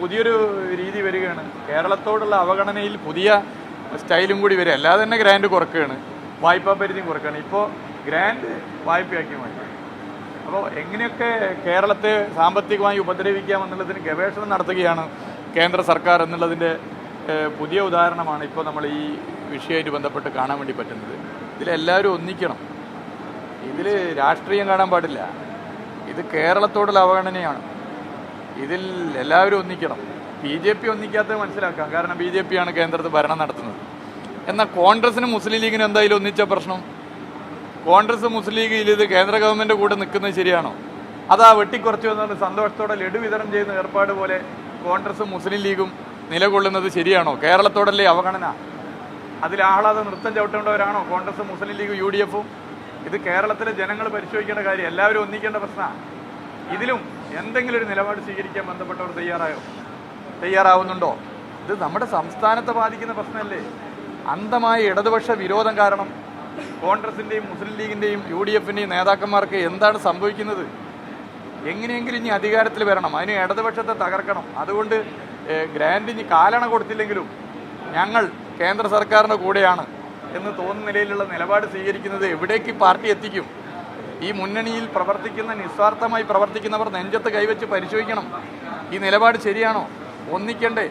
പുതിയൊരു രീതി വരികയാണ്. കേരളത്തോടുള്ള അവഗണനയിൽ പുതിയ സ്റ്റൈലും കൂടി വരിക. അല്ലാതെ തന്നെ ഗ്രാൻഡ് കുറക്കുകയാണ്, വായ്പാ പരിധിയും കുറക്കുകയാണ്. ഇപ്പോൾ ഗ്രാൻഡ് വായ്പയാക്കി മാറ്റി. അപ്പോൾ എങ്ങനെയൊക്കെ കേരളത്തെ സാമ്പത്തികമായി ഉപദ്രവിക്കാമെന്നുള്ളതിന് ഗവേഷണം നടത്തുകയാണ് കേന്ദ്ര സർക്കാർ എന്നുള്ളതിൻ്റെ പുതിയ ഉദാഹരണമാണ് ഇപ്പോൾ നമ്മൾ ഈ വിഷയമായിട്ട് ബന്ധപ്പെട്ട് കാണാൻ വേണ്ടി പറ്റുന്നത്. ഇതിലെല്ലാവരും ഒന്നിക്കണം. ഇതിൽ രാഷ്ട്രീയം കാണാൻ പാടില്ല. ഇത് കേരളത്തോടുള്ള അവഗണനയാണ്. ഇതിൽ എല്ലാവരും ഒന്നിക്കണം. BJP ഒന്നിക്കാത്തത് മനസ്സിലാക്കാം, കാരണം BJP ആണ് കേന്ദ്രത്തിൽ ഭരണം നടത്തുന്നത്. എന്നാൽ കോൺഗ്രസിനും മുസ്ലിം ലീഗിനും എന്തായാലും ഒന്നിച്ച പ്രശ്നം? കോൺഗ്രസ് മുസ്ലിം ലീഗിൽ ഇത് കേന്ദ്ര ഗവൺമെൻറ് കൂടെ നിൽക്കുന്നത് ശരിയാണോ? അതാ വെട്ടിക്കുറച്ചു വന്ന സന്തോഷത്തോടെ ലഡു വിതരണം ചെയ്യുന്ന ഏർപ്പാട് പോലെ കോൺഗ്രസും മുസ്ലിം ലീഗും നിലകൊള്ളുന്നത് ശരിയാണോ? കേരളത്തോടല്ലേ അവഗണന? അതിൽ ആഹ്ലാദ നൃത്തം ചവിട്ടേണ്ടവരാണോ കോൺഗ്രസും മുസ്ലിം ലീഗും UDF-ഉം? ഇത് കേരളത്തിലെ ജനങ്ങൾ പരിശോധിക്കേണ്ട കാര്യം. എല്ലാവരും ഒന്നിക്കേണ്ട പ്രശ്നമാണ്. ഇതിലും എന്തെങ്കിലും ഒരു നിലപാട് സ്വീകരിക്കാൻ ബന്ധപ്പെട്ടവർ തയ്യാറാവുന്നുണ്ടോ? ഇത് നമ്മുടെ സംസ്ഥാനത്തെ ബാധിക്കുന്ന പ്രശ്നമല്ലേ? അന്ധമായ ഇടതുപക്ഷ വിരോധം കാരണം കോൺഗ്രസിൻ്റെയും മുസ്ലിം ലീഗിൻ്റെയും UDF-ൻ്റെയും നേതാക്കന്മാർക്ക് എന്താണ് സംഭവിക്കുന്നത്? എങ്ങനെയെങ്കിലും ഇനി അധികാരത്തിൽ വരണം, അതിന് ഇടതുപക്ഷത്തെ തകർക്കണം. അതുകൊണ്ട് ഗ്രാൻഡ് ഇനി കാലണ കൊടുത്തില്ലെങ്കിലും ഞങ്ങൾ കേന്ദ്ര സർക്കാരിൻ്റെ കൂടെയാണ് എന്ന് തോന്നുന്ന നിലയിലുള്ള നിലപാട് സ്വീകരിക്കുന്നത് എവിടേക്ക് പാർട്ടി എത്തിക്കും? ഈ മുന്നണിയിൽ പ്രവർത്തിക്കുന്ന, നിസ്വാർത്ഥമായി പ്രവർത്തിക്കുന്നവർ നെഞ്ചത്ത് കൈവച്ച് പരിശോധിക്കണം. ഈ നിലപാട് ശരിയാണോ? ഒന്നിക്കണ്ടേ?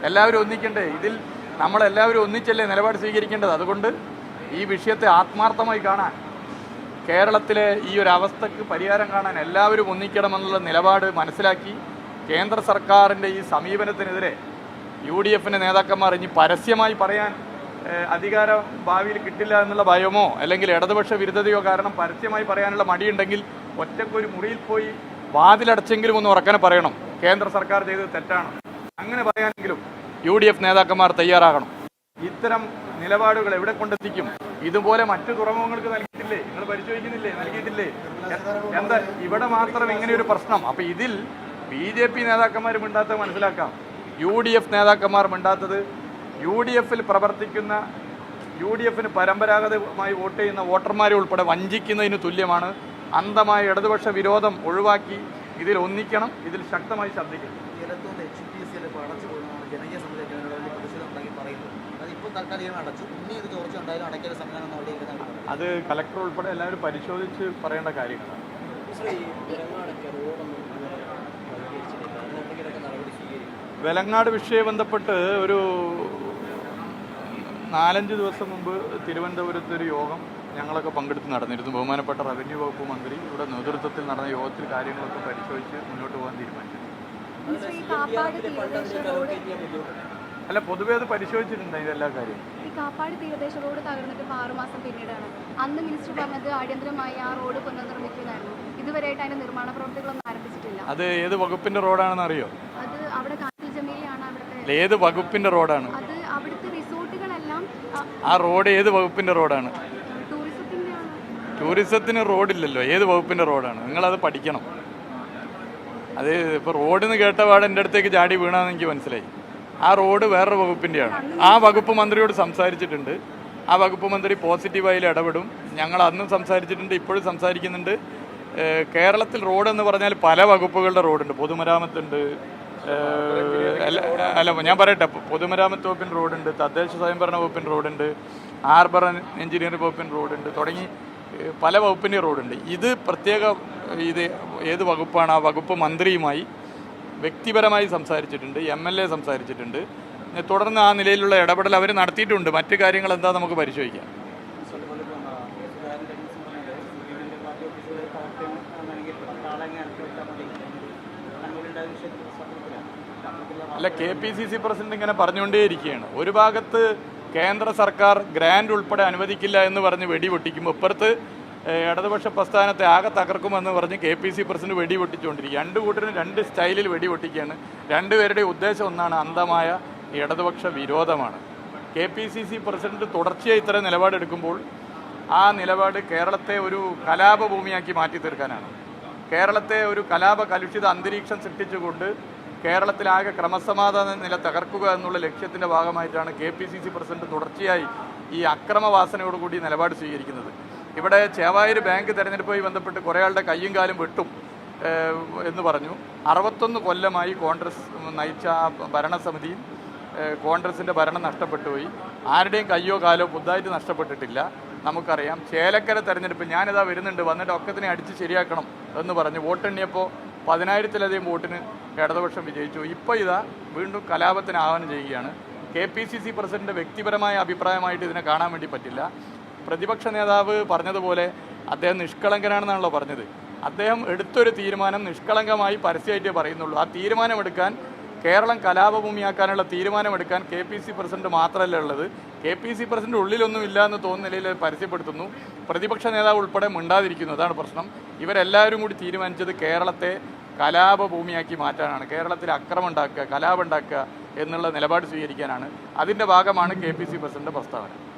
എല്ലാവരും ഒന്നിക്കണ്ടേ? ഇതിൽ നമ്മളെല്ലാവരും ഒന്നിച്ചല്ലേ നിലപാട് സ്വീകരിക്കേണ്ടത്. അതുകൊണ്ട് ഈ വിഷയത്തെ ആത്മാർത്ഥമായി കാണാൻ, കേരളത്തിലെ ഈ ഒരു അവസ്ഥക്ക് പരിഹാരം കാണാൻ എല്ലാവരും ഒന്നിക്കണമെന്നുള്ള നിലപാട് മനസ്സിലാക്കി കേന്ദ്ര സർക്കാരിൻ്റെ ഈ സമീപനത്തിനെതിരെ UDF-ൻ്റെ നേതാക്കന്മാർ ഇനി പരസ്യമായി പറയാൻ അധികാരം ഭാവിയിൽ കിട്ടില്ല എന്നുള്ള ഭയമോ അല്ലെങ്കിൽ ഇടതുപക്ഷ വിരുദ്ധതയോ കാരണം പരസ്യമായി പറയാനുള്ള മടിയുണ്ടെങ്കിൽ ഒറ്റക്കൊരു മുറിയിൽ പോയി വാതിലടച്ചെങ്കിലും ഒന്ന് ഉറക്കനെ പറയണം, കേന്ദ്ര സർക്കാർ ചെയ്തത് തെറ്റാണ്. അങ്ങനെ പറയാനെങ്കിലും UDF നേതാക്കന്മാർ തയ്യാറാകണം. ഇത്തരം നിലപാടുകൾ എവിടെ കൊണ്ടെത്തിക്കും? ഇതുപോലെ മറ്റു തുറമുഖങ്ങൾക്ക് നൽകിയിട്ടില്ലേ? നിങ്ങൾ പരിശോധിക്കുന്നില്ലേ? നൽകിയിട്ടില്ലേ? എന്താ ഇവിടെ മാത്രം ഇങ്ങനെയൊരു പ്രശ്നം? അപ്പം ഇതിൽ BJP നേതാക്കന്മാർ മിണ്ടാത്തത് മനസ്സിലാക്കാം. UDF നേതാക്കന്മാർ മിണ്ടാത്തത് UDF-ൽ പ്രവർത്തിക്കുന്ന, UDF-ന് പരമ്പരാഗതമായി വോട്ട് ചെയ്യുന്ന വോട്ടർമാരെ ഉൾപ്പെടെ വഞ്ചിക്കുന്നതിന് തുല്യമാണ്. അന്ധമായ ഇടതുപക്ഷ വിരോധം ഒഴിവാക്കി ഇതിൽ ഒന്നിക്കണം, ഇതിൽ ശക്തമായി ശബ്ദിക്കണം. അത് കളക്ടർ ഉൾപ്പെടെ എല്ലാവരും പരിശോധിച്ച് പറയേണ്ട കാര്യങ്ങളാണ്. വെലങ്ങാട് വിഷയം ബന്ധപ്പെട്ട് ഒരു 4-5 ദിവസം മുമ്പ് തിരുവനന്തപുരത്ത് ഒരു യോഗം ഞങ്ങളൊക്കെ പങ്കെടുത്ത് നടന്നിരുന്നു. ബഹുമാനപ്പെട്ട റവന്യൂ വകുപ്പ് മന്ത്രി ഇവിടെ നേതൃത്വത്തിൽ നടന്ന യോഗത്തിൽ കാര്യങ്ങളൊക്കെ പരിശോധിച്ച് മുന്നോട്ട് പോകാൻ തീരുമാനിച്ചു. അല്ല, പൊതുവേ അത് പരിശോധിച്ചിട്ടുണ്ട് ഇതെല്ലാ കാര്യം. ഈ കാപ്പാട് തീരദേശ റോഡ് തകർന്നിട്ട് 6 മാസം പിന്നീടാണ്. അന്ന് മിനിസ്റ്റർ പറഞ്ഞത് അടിയന്തരമായി ആ റോഡ് പുനർനിർമ്മിക്കുന്നതായിരുന്നു. ഇതുവരെയായിട്ട് അതിന്റെ നിർമ്മാണ പ്രവർത്തികളൊന്നും ആരംഭിച്ചിട്ടില്ല. അത് ഏത് വകുപ്പിന്റെ റോഡാണെന്ന് അറിയോ? അത് അവിടെ കാറ്റിൽ ജമീലയാണ് അവിടുത്തെ. ഏത് വകുപ്പിന്റെ റോഡാണ് അത്? അവിടുത്തെ റിസോർട്ടുകളെല്ലാം. ആ റോഡ് ഏത് വകുപ്പിന്റെ റോഡാണ്? ടൂറിസത്തിന് റോഡില്ലല്ലോ. ഏത് വകുപ്പിന്റെ റോഡാണ്? നിങ്ങളത് പഠിക്കണം. അത് ഇപ്പോൾ റോഡിന്ന് കേട്ട പാടെ എൻ്റെ അടുത്തേക്ക് ചാടി വീണാന്ന് എനിക്ക് മനസ്സിലായി. ആ റോഡ് വേറൊരു വകുപ്പിൻ്റെയാണ്. ആ വകുപ്പ് മന്ത്രിയോട് സംസാരിച്ചിട്ടുണ്ട്. ആ വകുപ്പ് മന്ത്രി പോസിറ്റീവായി ഇടപെടും. ഞങ്ങൾ അന്നും സംസാരിച്ചിട്ടുണ്ട്, ഇപ്പോഴും സംസാരിക്കുന്നുണ്ട്. കേരളത്തിൽ റോഡെന്ന് പറഞ്ഞാൽ പല വകുപ്പുകളുടെ റോഡുണ്ട്. പൊതുമരാമത്തുണ്ട്, അല്ല ഞാൻ പറയട്ടെ, പൊതുമരാമത്ത് വകുപ്പിൻ്റെ റോഡുണ്ട്, തദ്ദേശ സ്വയംഭരണ വകുപ്പിൻ്റെ റോഡുണ്ട്, ഹാർബർ എഞ്ചിനീയറിംഗ് വകുപ്പിൻ്റെ റോഡുണ്ട്, തുടങ്ങി പല വകുപ്പിൻ്റെ റോഡുണ്ട്. ഇത് പ്രത്യേക ഇത് ഏത് വകുപ്പാണ്? ആ വകുപ്പ് മന്ത്രിയുമായി വ്യക്തിപരമായി സംസാരിച്ചിട്ടുണ്ട്, MLA സംസാരിച്ചിട്ടുണ്ട്. തുടർന്ന് ആ നിലയിലുള്ള ഇടപെടൽ അവർ നടത്തിയിട്ടുണ്ട്. മറ്റു കാര്യങ്ങൾ എന്താ നമുക്ക് പരിശോധിക്കാം. അല്ല, KPCC പ്രസിഡന്റ് ഇങ്ങനെ പറഞ്ഞുകൊണ്ടേയിരിക്കുകയാണ്. ഒരു ഭാഗത്ത് കേന്ദ്ര സർക്കാർ ഗ്രാൻഡ് ഉൾപ്പെടെ അനുവദിക്കില്ല എന്ന് പറഞ്ഞ് വെടിപൊട്ടിക്കുമ്പോൾ ഇപ്പുറത്ത് ഇടതുപക്ഷ പ്രസ്ഥാനത്തെ ആകെ തകർക്കുമെന്ന് പറഞ്ഞ് KPCC പ്രസിഡന്റ് വെടിപൊട്ടിച്ചുകൊണ്ടിരിക്കുക. രണ്ട് കൂട്ടരും രണ്ട് സ്റ്റൈലിൽ വെടിപൊട്ടിക്കുകയാണ്. രണ്ടുപേരുടെ ഉദ്ദേശം ഒന്നാണ്, അന്ധമായ ഇടതുപക്ഷ വിരോധമാണ്. KPCC പ്രസിഡന്റ് തുടർച്ചയായി ഇത്തരം നിലപാടെടുക്കുമ്പോൾ ആ നിലപാട് കേരളത്തെ ഒരു കലാപഭൂമിയാക്കി മാറ്റി തീർക്കാനാണ്. കേരളത്തെ ഒരു കലാപ കലുഷിത അന്തരീക്ഷം സൃഷ്ടിച്ചുകൊണ്ട് കേരളത്തിലാകെ ക്രമസമാധാന നില തകർക്കുക എന്നുള്ള ലക്ഷ്യത്തിൻ്റെ ഭാഗമായിട്ടാണ് KPCC പ്രസിഡന്റ് തുടർച്ചയായി ഈ അക്രമവാസനയോടുകൂടി നിലപാട് സ്വീകരിക്കുന്നത്. ഇവിടെ ചേവായൂർ ബാങ്ക് തെരഞ്ഞെടുപ്പുമായി ബന്ധപ്പെട്ട് കുറേ ആളുടെ കയ്യും കാലും വെട്ടും എന്ന് പറഞ്ഞു. 61 കൊല്ലമായി കോൺഗ്രസ് നയിച്ച ആ ഭരണസമിതിയിൽ കോൺഗ്രസിൻ്റെ ഭരണം നഷ്ടപ്പെട്ടു പോയി. ആരുടെയും കയ്യോ കാലോ പുതുതായിട്ട് നഷ്ടപ്പെട്ടിട്ടില്ല. നമുക്കറിയാം ചേലക്കര തെരഞ്ഞെടുപ്പ് ഞാനിതാ വരുന്നുണ്ട്, വന്നിട്ട് ഒക്കത്തിനെ അടിച്ച് ശരിയാക്കണം എന്ന് പറഞ്ഞ് വോട്ടെണ്ണിയപ്പോൾ 10,000-ലധികം വോട്ടിന് ഇടതുപക്ഷം വിജയിച്ചു. ഇപ്പോൾ ഇതാ വീണ്ടും കലാപത്തിന് ആഹ്വാനം ചെയ്യുകയാണ്. KPCC പ്രസിഡന്റ് വ്യക്തിപരമായ അഭിപ്രായമായിട്ട് ഇതിനെ കാണാൻ വേണ്ടി പറ്റില്ല. പ്രതിപക്ഷ നേതാവ് പറഞ്ഞതുപോലെ അദ്ദേഹം നിഷ്കളങ്കനാണെന്നാണല്ലോ പറഞ്ഞത്. അദ്ദേഹം എടുത്തൊരു തീരുമാനം നിഷ്കളങ്കമായി പരസ്യമായിട്ടേ പറയുന്നുള്ളൂ. ആ തീരുമാനമെടുക്കാൻ, കേരളം കലാപഭൂമിയാക്കാനുള്ള തീരുമാനമെടുക്കാൻ KPCC പ്രസിഡന്റ് മാത്രമല്ല ഉള്ളത്. KPCC പ്രസിഡന്റ് ഉള്ളിലൊന്നും ഇല്ല എന്ന് തോന്നുന്ന നിലയിൽ പരസ്യപ്പെടുത്തുന്നു. പ്രതിപക്ഷ നേതാവ് ഉൾപ്പെടെ മിണ്ടാതിരിക്കുന്നു. അതാണ് പ്രശ്നം. ഇവരെല്ലാവരും കൂടി തീരുമാനിച്ചത് കേരളത്തെ കലാപഭൂമിയാക്കി മാറ്റാനാണ്, കേരളത്തിൽ അക്രമം ഉണ്ടാക്കുക, കലാപം ഉണ്ടാക്കുക എന്നുള്ള നിലപാട് സ്വീകരിക്കാനാണ്. അതിൻ്റെ ഭാഗമാണ് KPCC പ്രസിഡന്റ് പ്രസ്താവന.